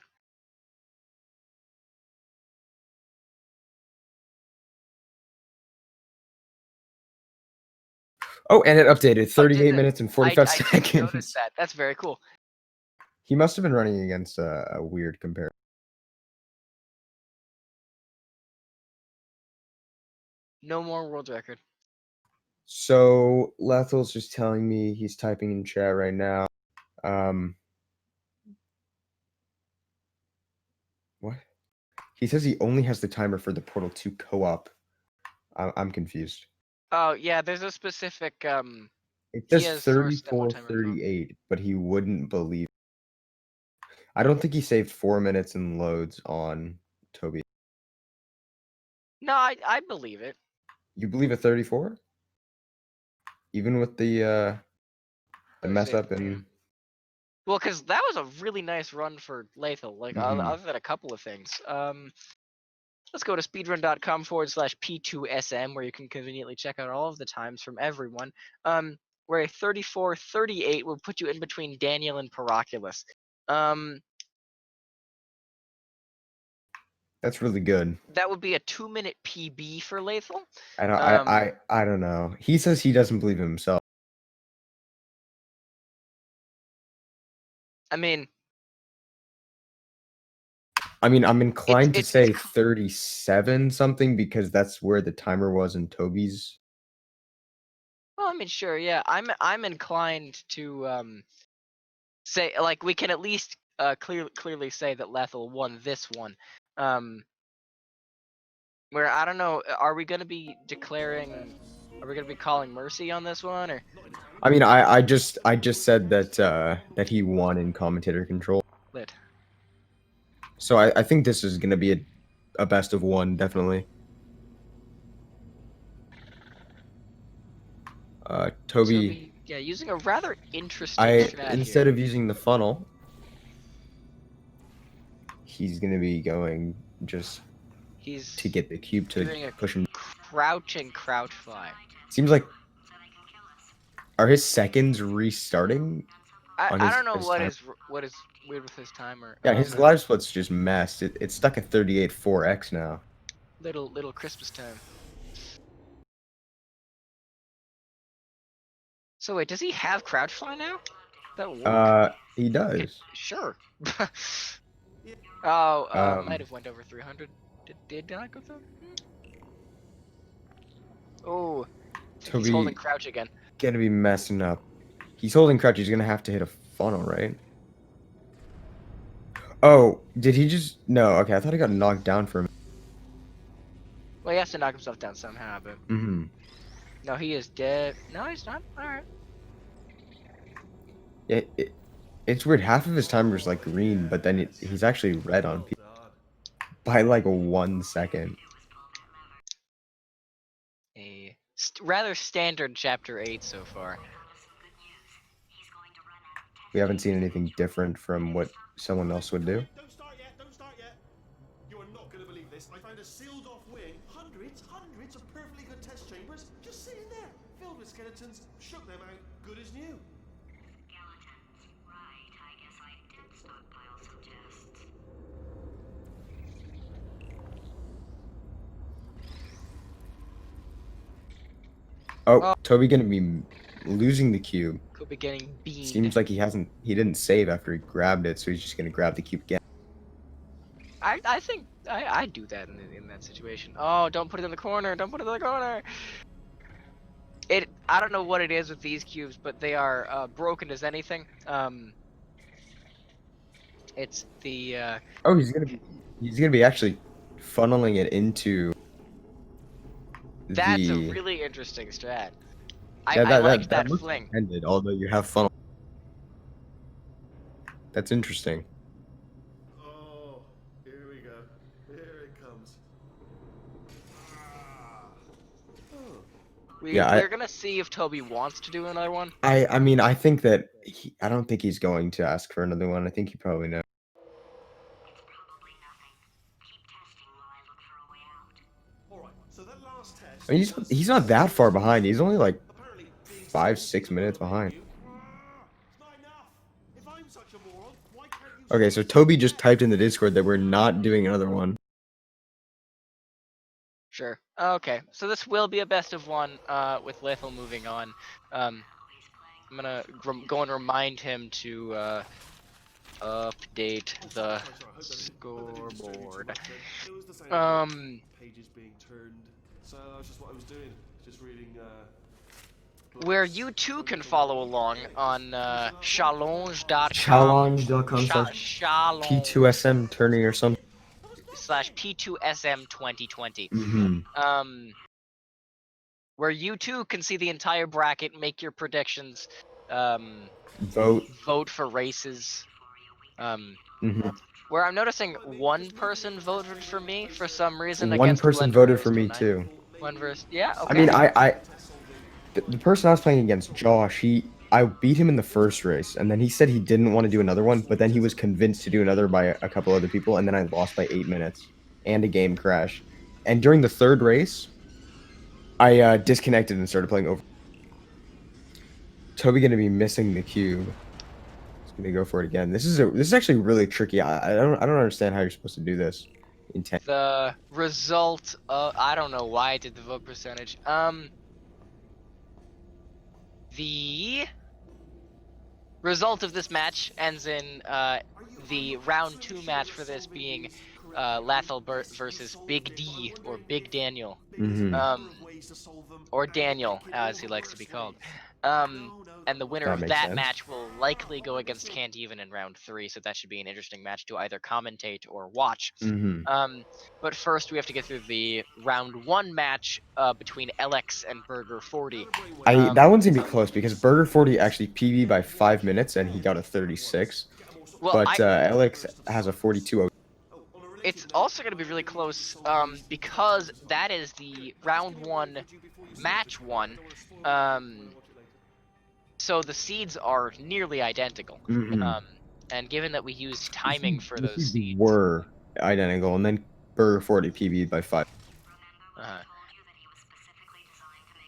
Oh, and it updated 38 it? minutes and 45 I didn't seconds. notice that. That's very cool. He must have been running against a weird comparison. No more world record. So Lathil's just telling me he's typing in chat right now. What? He says he only has the timer for the Portal 2 co-op. I'm confused. Oh yeah, there's a specific It he says has first demo 34, timer for- 38, but he wouldn't believe. I don't think he saved 4 minutes in loads on Toby. No, I believe it. You believe a 34? Even with the mess see. up and Well, because that was a really nice run for Lathil. Like other than a couple of things. Let's go to speedrun.com/P2SM where you can conveniently check out all of the times from everyone. Where a 34:38 will put you in between Daniel and Paraculus. that's really good. That would be a 2-minute PB for Lathil. I don't know. He says he doesn't believe in himself. I mean, I'm inclined to it's say 37 something because that's where the timer was in Toby's. well, I mean, sure, yeah. I'm inclined to say, like, we can at least clearly say that Lathil won this one. Where I don't know, are we gonna be declaring? Are we gonna be calling mercy on this one, or? I mean, I just said that that he won in commentator control. Lit. So I think this is gonna be a best of one, definitely. Toby, Yeah, using a rather interesting strat instead here. of using the funnel, he's gonna be going just He's to get the cube to doing a push him. crouching crouch fly. Seems like, are his seconds restarting? On I his, don't know his what time? is weird with his timer. Yeah, his live split's just messed. It's stuck at 38 4x now. little Christmas time. So wait, does he have crouch fly now? That'll work. He does. Sure. Oh, might Um, have went over 300. Did not go through? Oh, he's holding Toby crouch again. gonna be messing up. He's holding crouch. He's gonna have to hit a funnel, right? Oh, did he just? No. Okay, I thought he got knocked down for a minute. Well, he has to knock himself down somehow, but Mm-hmm. no, he is dead. No, he's not. All right. Yeah, it's weird. Half of his timer's like green, but then he's actually red on people by like 1 second. A rather standard chapter 8 so far. We haven't seen anything different from what someone else would do. Don't start yet, don't start yet. You are not going to believe this. I found a sealed off wing. Hundreds of perfectly good test chambers just sitting there, filled with skeletons. Shook them out, good as new. Skeletons. Right, I guess I did stockpile some tests. Oh, Toby gonna be losing the cube. Could be getting beamed. Seems like he didn't save after he grabbed it, so he's just gonna grab the cube again. I think I'd do that in that situation. Oh, don't put it in the corner. Don't put it in the corner. I don't know what it is with these cubes, but they are broken as anything. It's the Oh, he's gonna be actually funneling it into that's a the. really interesting strat. Yeah, I like that looks fling. intended, although you have funnel. That's interesting. Oh, here we go. Here it comes. We're gonna see if Toby wants to do another one. I mean, I think that I don't think he's going to ask for another one. I think he probably knows. It's probably nothing. Keep testing while I look for a way out. All right, so that last test. I mean, he's not that far behind. He's only like Apparently, being 5-6 minutes behind. It's not enough. If I'm such a moron, why can't you? Okay, so Toby just typed in the Discord that we're not doing another one. Sure. Okay, so this will be a best of one with Lathil moving on. I'm gonna go and remind him to update the scoreboard. Pages being turned. So that's just what I was doing. Just reading. Where you too can follow along on challenge.com. Challenge.com Challenge P2SM turning or something. / P2SM 2020. Mm-hmm. Where you too can see the entire bracket, make your predictions, Vote for races. Mm-hmm. Where I'm noticing one person voted for me for some reason. One against person Blender voted for Crystal me 9. too. One verse. Yeah. Okay. I mean, the person I was playing against, Josh, I beat him in the first race, and then he said he didn't want to do another one, but then he was convinced to do another by a couple other people, and then I lost by 8 minutes, and a game crash. And during the third race, I disconnected and started playing over. Toby gonna be missing the cube. He's gonna go for it again. This is actually really tricky. I don't understand how you're supposed to do this. The result. I don't know why I did the vote percentage. result of this match ends in the round 2 match for this being Lathil versus Big D, or Big Daniel, or Daniel as he likes to be called. And the winner That of makes that sense. match will likely go against Can't Even in round 3, so that should be an interesting match to either commentate or watch. But first we have to get through the round 1 match between LX and Burger 40. That one's gonna be close because Burger 40 actually PB by 5 minutes and he got a 36. Well, But Alex has a 42. it's also going to be really close because that is the round 1 match 1. So the seeds are nearly identical. And given that we used timing for those seeds, were identical, and then Burger 40 PB by 5.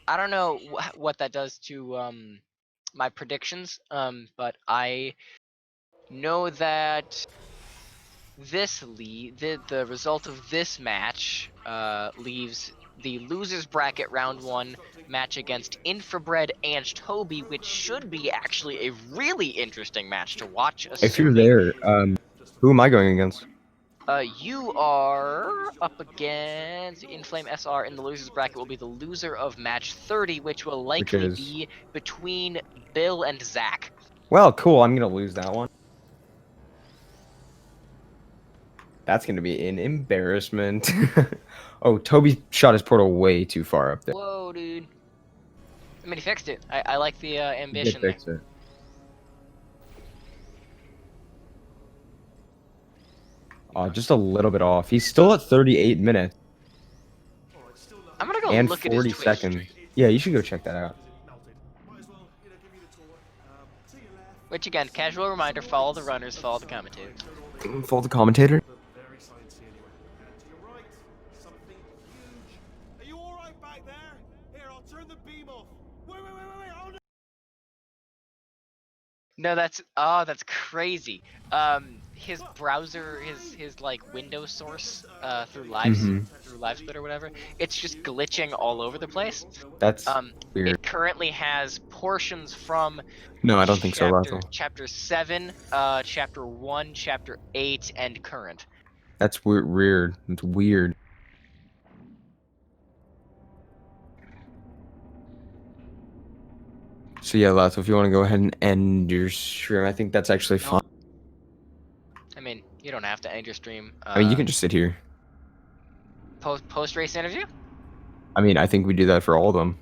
I don't know what that does to my predictions, but I know that the result of this match leaves the losers bracket round 1 match against Infrabred and Toby, which should be actually a really interesting match to watch. If you're there, who am I going against? You are up against Inflame SR, in the losers bracket will be the loser of match 30, which will likely be between Bill and Zach. Well, cool. I'm gonna lose that one. That's gonna be an embarrassment. Oh, Toby shot his portal way too far up there. Whoa, dude. I mean, he fixed it. I like the ambition He did fix it. Just a little bit off. He's still at 38 minutes. I'm gonna go and look 40 at his Twitch seconds. stream. Yeah, you should go check that out. Which again, casual reminder: follow the runners, follow the commentators. Follow the commentator. Very sciencey anyway. And to your right, something huge. Are you all right back there? Here, I'll turn the beam off. Wait. Oh no! No, that's crazy. His browser, his like window source through LiveSplit or whatever, it's just glitching all over the place. That's weird. It currently has portions from No, I don't think so, Lathil. Chapter 7, Chapter 1, Chapter 8, and current. That's weird. It's weird. So yeah, Lathil, if you want to go ahead and end your stream, I think that's actually fine. I mean, you don't have to end your stream. I mean, you can just sit here. Post race interview. I mean, I think we do that for all of them.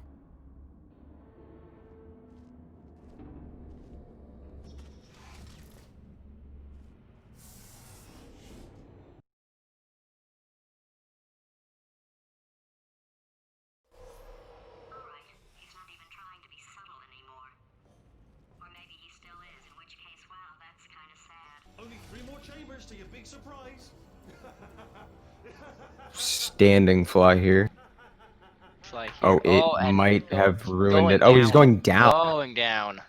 Only 3 more chambers to your big surprise. Standing fly here. Fly here. Oh, it and might have ruined going it. Oh, he's going down. Going down.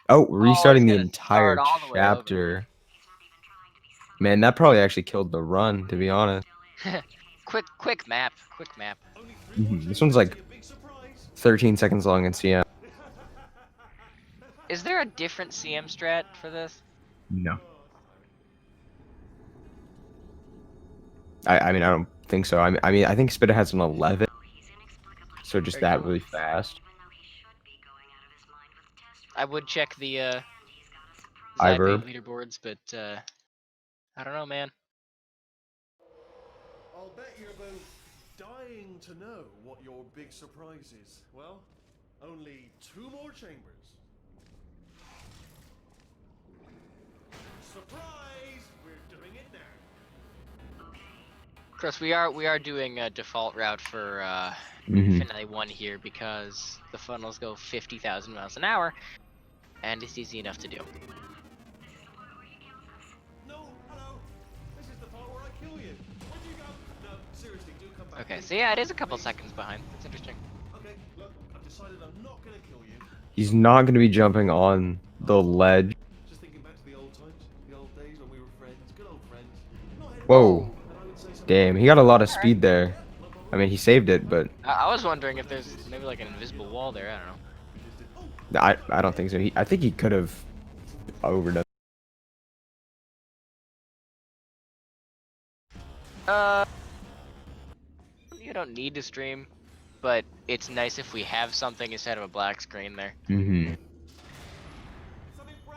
Oh, restarting the gonna entire start all the way over. chapter. Man, that probably actually killed the run, to be honest. quick map. This one's like 13 seconds long in CM. Is there a different CM strat for this? No. I mean, I don't think so. I mean, I think Spitter has an 11. So just that really fast. I would check the Iverb leaderboards, but I don't know, man. I'll bet you're both dying to know what your big surprise is. Well, only 2 more chambers. Surprise! We're doing it now. Of course, we are doing a default route for Finale 1 here because the funnels go 50,000 miles an hour, and it's easy enough to do. No, hello. This is the part where I kill you. Where'd you go? No, seriously, do come back. Okay, so yeah, it is a couple seconds behind. That's interesting. Okay, look, I've decided I'm not gonna kill you. He's not going to be jumping on the ledge. Just thinking back to the old times, the old days when we were friends, good old friends. Not heading Whoa. and I would say something. Damn, he got a lot of speed there. I mean, he saved it, but... I was wondering if there's maybe like an invisible wall there. I don't know. I don't think so. I think he could have overdone. You don't need to stream, but it's nice if we have something instead of a black screen there. Mm-hmm.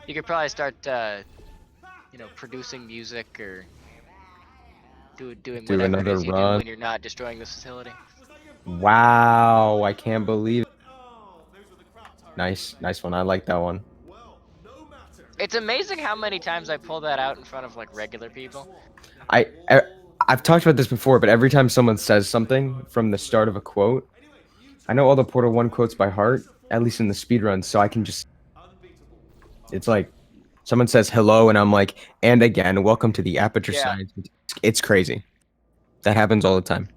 You could probably start, you know, producing music or doing Do whatever it another is you do run. when you're not destroying the facility. Wow, I can't believe it. Oh, those were the crap tires. Nice one. I like that one. Well, no matter. It's amazing how many times I pull that out in front of like regular people. I've talked about this before, but every time someone says something from the start of a quote, I know all the Portal 1 quotes by heart, at least in the speedrun, so I can just... It's like, someone says hello, and I'm like, and again, welcome to the Aperture Yeah. Science. It's crazy. That happens all the time.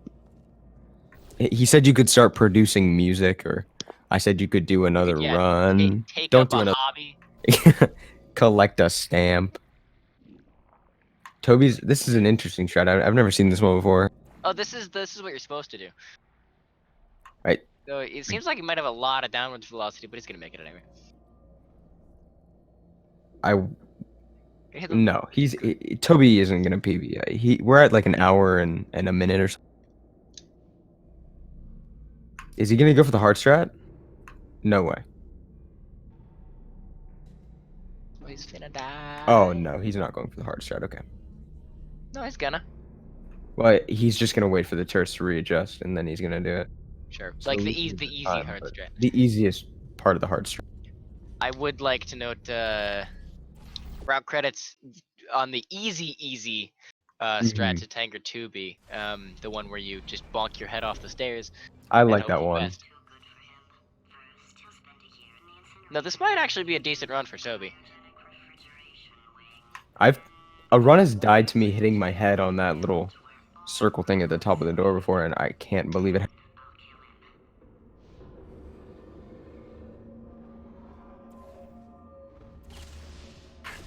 He said you could start producing music, or I said you could do another Yeah, run. Take Don't up do a another. hobby. Collect a stamp. Toby's... This is an interesting shot. I've never seen this one before. Oh, this is what you're supposed to do. Right. So it seems like he might have a lot of downwards velocity, but he's gonna make it anyway. No, Toby isn't gonna PB. We're at like an hour and a minute or so. Is he gonna go for the hard strat? No way. Oh, he's finna die. Oh no, he's not going for the hard strat. Okay. No, he's gonna. Well, he's just gonna wait for the turrets to readjust and then he's gonna do it. Sure. So Like the we easy give it time, hard but strat. The easiest part of the hard strat. I would like to note route credits on the easy strat to Tanger 2B. The one where you just bonk your head off the stairs. I and like hope that for the one. best. No, this might actually be a decent run for Toby. A run has died to me hitting my head on that little circle thing at the top of the door before, and I can't believe it.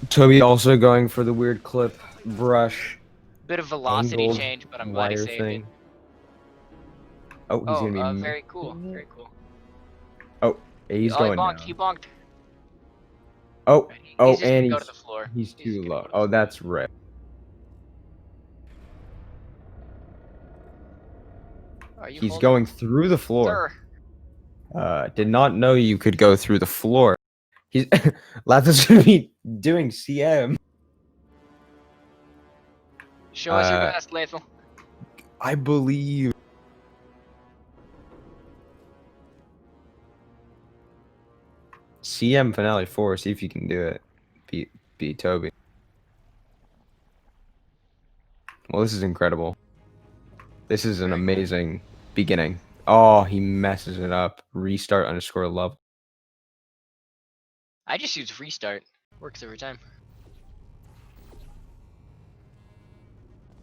Toby also going for the weird clip brush Bit of velocity angled change, but I'm glad he wire saved thing. it. Oh, he's gonna be Very cool. Very cool. Oh, he's Oh, going he down. bonked. Oh, He's just gonna and go to the floor. he's just too gonna low. go to the Oh, floor. that's right. Are you He's holding? going through the floor. Sir. Did not know you could go through the floor. He's Lathil's gonna be doing CM. Show us your best, Lathil. I believe. CM finale 4. See if you can do it. Beat Toby. Well, this is incredible. This is an amazing beginning. Oh, he messes it up. Restart _ love. I just use restart. Works every time.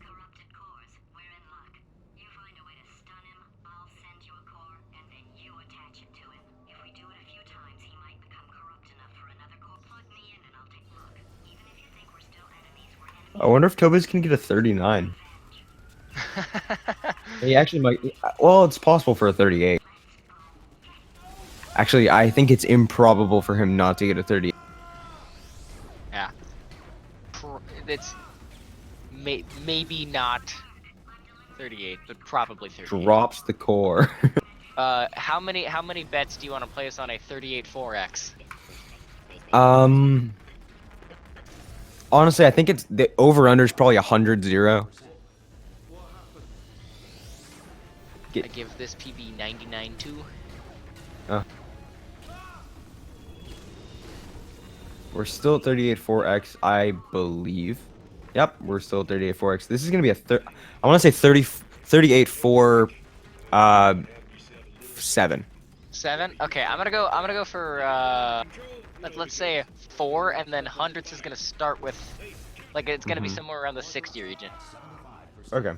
Corrupted cores, we're in luck. You find a way to stun him, I'll send you a core, and then you attach it to him. If we do it a few times, he might become corrupt enough for another core. Plug me in and I'll take a look. Even if you think we're still enemies, we're enemies. I wonder if Toby's can get a 39. He actually might. Well, it's possible for a 38. Actually, I think it's improbable for him not to get a 38. Yeah. It's maybe not 38, but probably 38. Drops the core. How many bets do you want to place on a 38 4x? Honestly, I think it's the over/under is probably 100-0. I give this PB 99 2. We're still at 38 4x, I believe. Yep, we're still at 38 4x. This is gonna be I want to say 38 4 7. 7? Okay, I'm gonna go for let's say 4, and then hundreds is gonna start with, like, it's gonna be somewhere around the 60 region. Okay.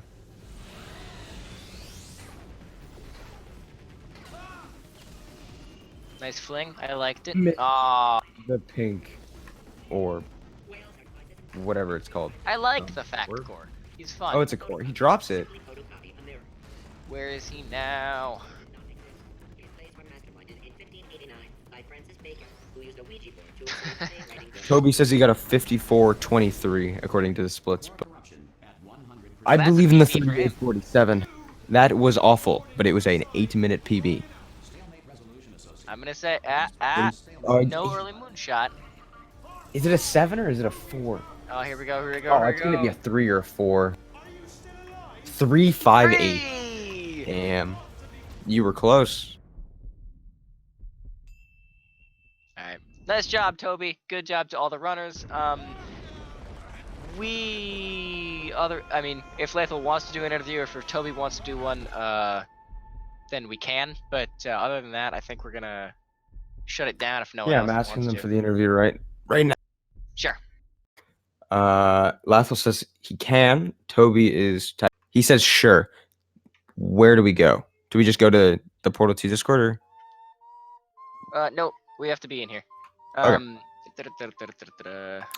Nice fling, I liked it. Mi- Ah, The pink orb, whatever it's called. I like the fact orb? core. He's fun. Oh, it's a core. He drops it. Where is he now? Toby says he got a 54-23 according to the splits. But Corruption at 100%. I That's a believe in the PB for him. 38-47. That was awful, but it was an 8-minute PB. Stalemate Resolution Association. I'm gonna say no early moonshot. Is it a 7 or is it a 4? Oh, here we go. Here we go. Oh, here it's we gonna go. be a 3 or a 4. 3-5-8. 3! Damn. You were close. All right. Nice job, Toby. Good job to all the runners. I mean, if Lathil wants to do an interview, or if Toby wants to do one, then we can. But other than that, I think we're gonna shut it down if no one Yeah, else I'm asking wants them to. for the interview right now. Sure. Lathil says he can. Toby is. He says sure. Where do we go? Do we just go to the Portal 2 Discord or? No, we have to be in here. Okay.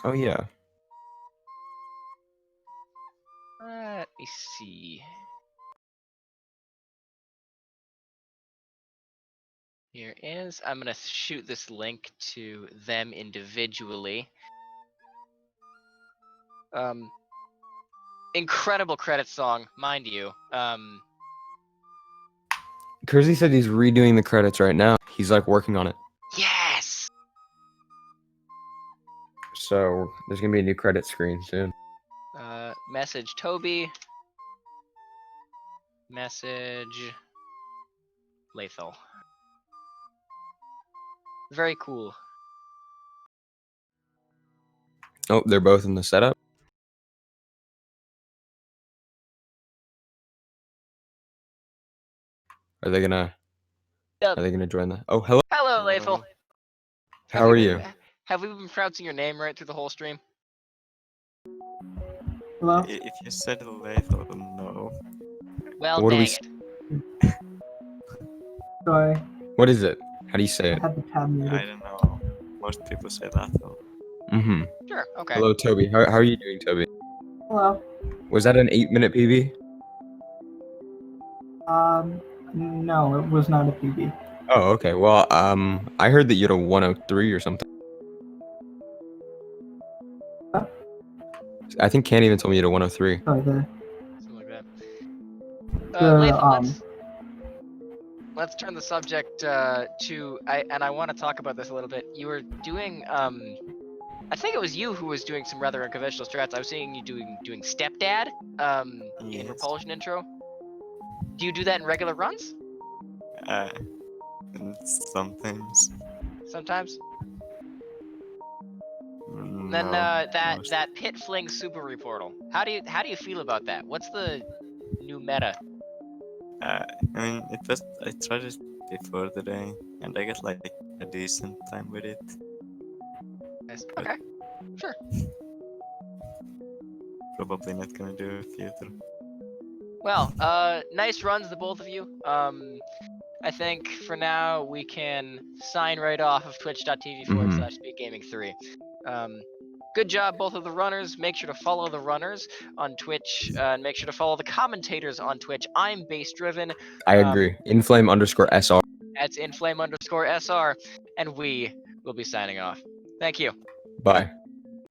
Oh yeah. Let me see. Here is. I'm gonna shoot this link to them individually. Incredible credit song, mind you. Kersey said he's redoing the credits right now. He's like working on it. Yes. So there's gonna be a new credit screen soon. Message Toby. Message Lathil. Very cool. Oh, they're both in the setup. Are they gonna join the? Oh, hello. Hello, Lathil. How are you? Have we been pronouncing your name right through the whole stream? Hello? If you said Lathil, no. Well, What do we dang it. Sorry, What is it? How do you say I it? had the tab I muted. don't know. Most people say Lathil. Mm-hmm. Sure, okay. Hello, Toby. How are you doing, Toby? Hello. Was that an 8-minute PB? No, it was not a PB. Oh, okay. Well, I heard that you had a 103 or something. Huh? I think Can't even told me you had a 103. Sorry, Something like that. the, Lathil, let's turn the subject to I want to talk about this a little bit. You were doing I think it was you who was doing some rather unconventional strats. I was seeing you doing stepdad in Yes. Repulsion intro. Do you do that in regular runs? Sometimes. Sometimes. No, Then most- that pit fling Subaru portal. How do you feel about that? What's the new meta? I mean, I tried it before today, and I got like a decent time with it. Okay, sure. Probably not gonna do a future. Well, nice runs, the both of you. I think for now we can sign right off of twitch.tv/SpeedGaming3. Good job, both of the runners. Make sure to follow the runners on Twitch, and make sure to follow the commentators on Twitch. I'm Base Driven. I agree. Inflame_SR. That's Inflame_SR, and we will be signing off. Thank you. Bye.